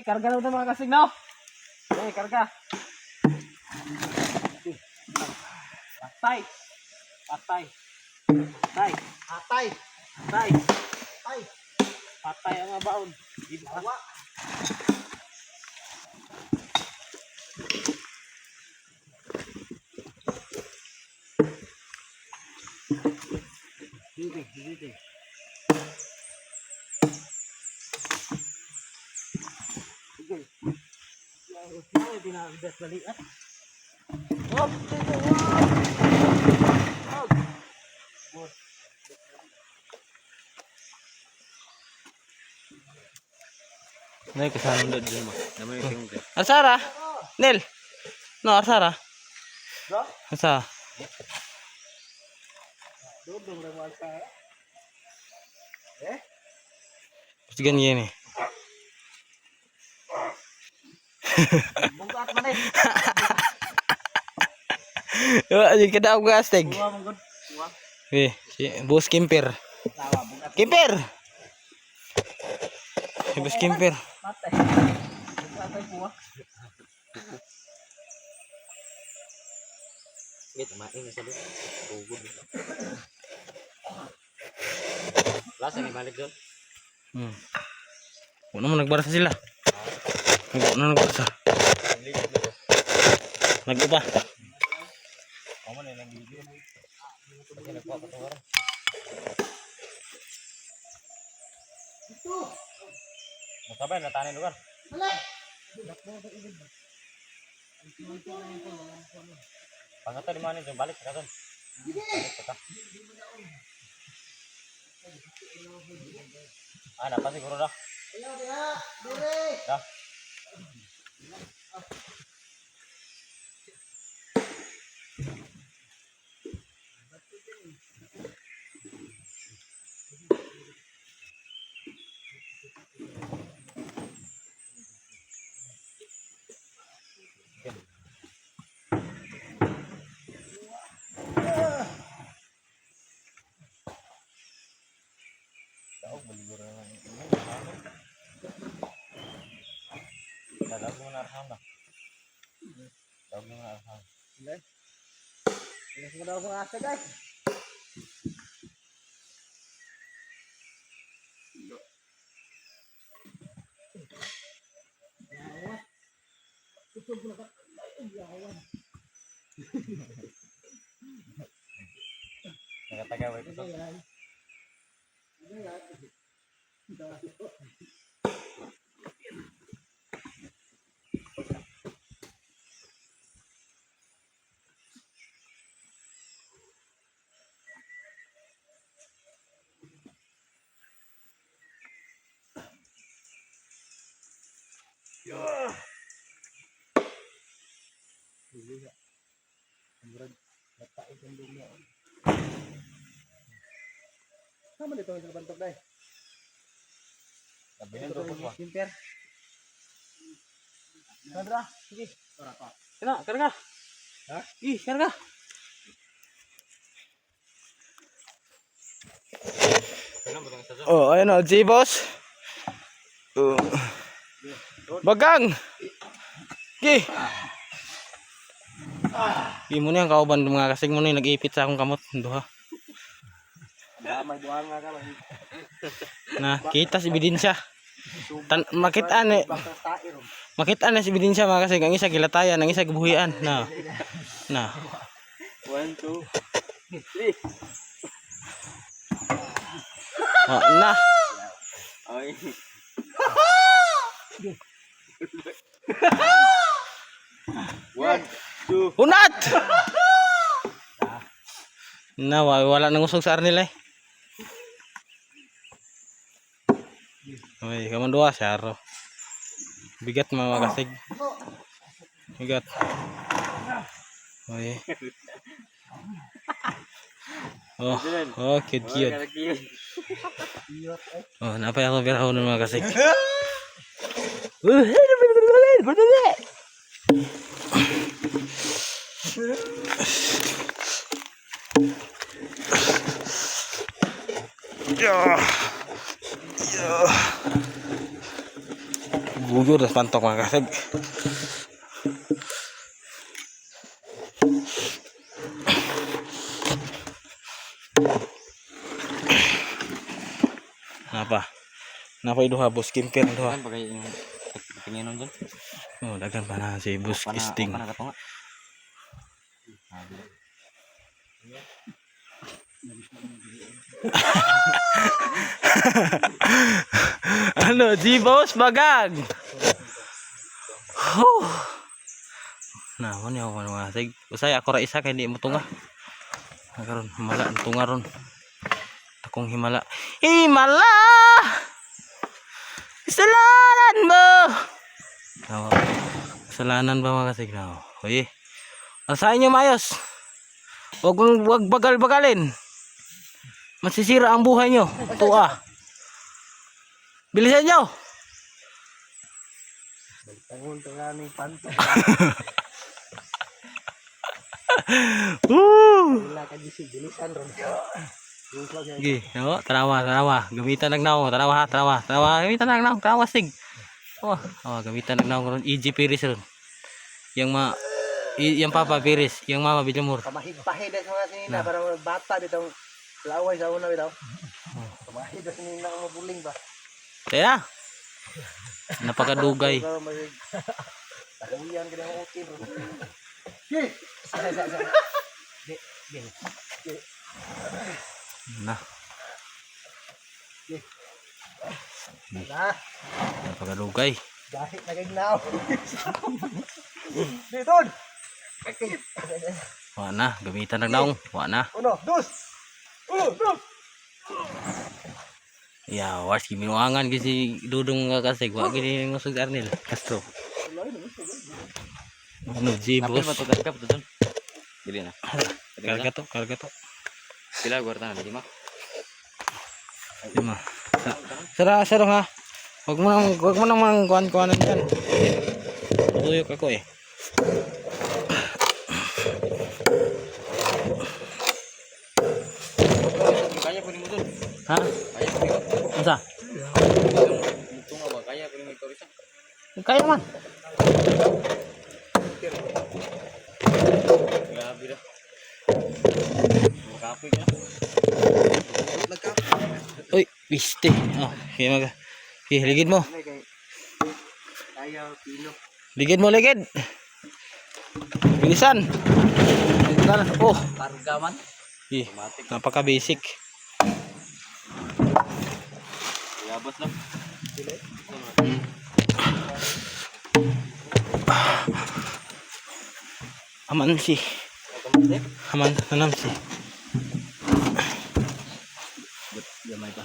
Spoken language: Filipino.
Karga na ito mga kasig na. Karga. Patay. Patay. Patay. Patay. Patay. Patay. Patay ang abaon. Bawa. Dito. Sige. Ay, dinagdas baliat. Hop, dito. Hop. Bot. Nay kasama doon mo. Namay tingog. Arsara? Nel. No, Arsara. Bro? Asa? Dudong lang mo sa. Kasi ganyan eh. Bugat man eh. Yung kada ako gastig. Buwa mong good. Buwa. Eh, si Boss Kimper. Tawa bugat. Kimper! Si Boss Kimper. Matay. Matay buwa. Wait, main na sa doon. Tugod. Lasa ni balik doon. Una mo nagbarasa sila. Una nagbarasa. Nag-upa. Kamu na lang video. Kasi nagkuha ka tawara. Masabay na tanin lugar. Pangata di mana balik ka doon. Dapat siguro dah. Dah. Dapat mo na arham na. Dapat mo na arham. Ini sudah aku asa guys. Nagataga ito. Sama dito sa bantok dai. Sabihin to po. Kimper. Sandra, sige. Kena, karga. Ha? Karga. Oh, ayun o, G-Boss. Bagang! Gi! Gi mo na yung kauban mga kasing mo na yung nag-ipit sa akong kamot. Duha. May buhang nga ka. Na, kita si ebidensya. Makita na si ebidensya mga kasing. Ang isa gilatayan, ang isa gibuhian. Na. 1, 2, 3. Oh, na. Ay. One, two. Unat! Na, wala nang usog sa arnil eh. Uy, kaman dua syaro. Bigat mga kasig. Bigat. Uy. Oh, cute. Oh, napa ako birahon ng mga kasig. buyur tas pantok mga kasig. Napa iduha bus kimper duha. Kan pakai yung pinginom dun. Oh, dagan pa na si bus Sting. Pana katonga. Ano, G-Boss bagag. Huh. Nah, mo niya ako mga sig. Usay ako ra isa kay di mo tunga. Karon himala ang tunga ron. Takong himala. Himala! Kasalanan mo! Kasalanan ba mga kasig na? Oye, asahin nyo mayos. Huwag bagal-bagalin. Masisira ang buhay nyo. Tuwa. Bilisan nyo. Tangon to nga ni panto. Wala ka bilisan ron. Sige, no, tarawa. Gamitan ng naong, tarawa. Gamitan ng naong, tarawa sig. Oh, gamitan ng naong ron. EG Piris ron. Yang Papa Piris, yang Mama Bilamur. Pamahid-pahid sa mga sinina para bata ditong laway sa una bitaw. Pamahid sa sinina ang mabuling ba. Kaya. Napakadugay. Takuyan ka ng utin ron. Nah. Napakadugay. Dahil nagagnaw. Ditod. Wa na, gamitan ng naong. Wa na. Uno, dos. Ya, was minuangan kasi Dudong nga kasig. Wa gini ngusog Arnel Castro. Ano, G-Boss. Kapil matugas ka po doon. Dili na. Karga to. Pila gwarta na, 5. 5. Sara ha. Wag mo nang kuan-kuanan diyan. Tuyok ako eh. Kaya po ni mo doon. Ha? Kaya po ni mo. Unsa? Ito nga ba? Kaya po ni mo ito isa. Kaya man. Grabe na. Kapoy ka. Uy, piste. Oh, kaya ligid mo. Kaya pino. Ligid mo, ligid. Bilisan. Oh, Kargaman. napaka-basic. Yabas lang. Aman si. Aman si. Gamay pa.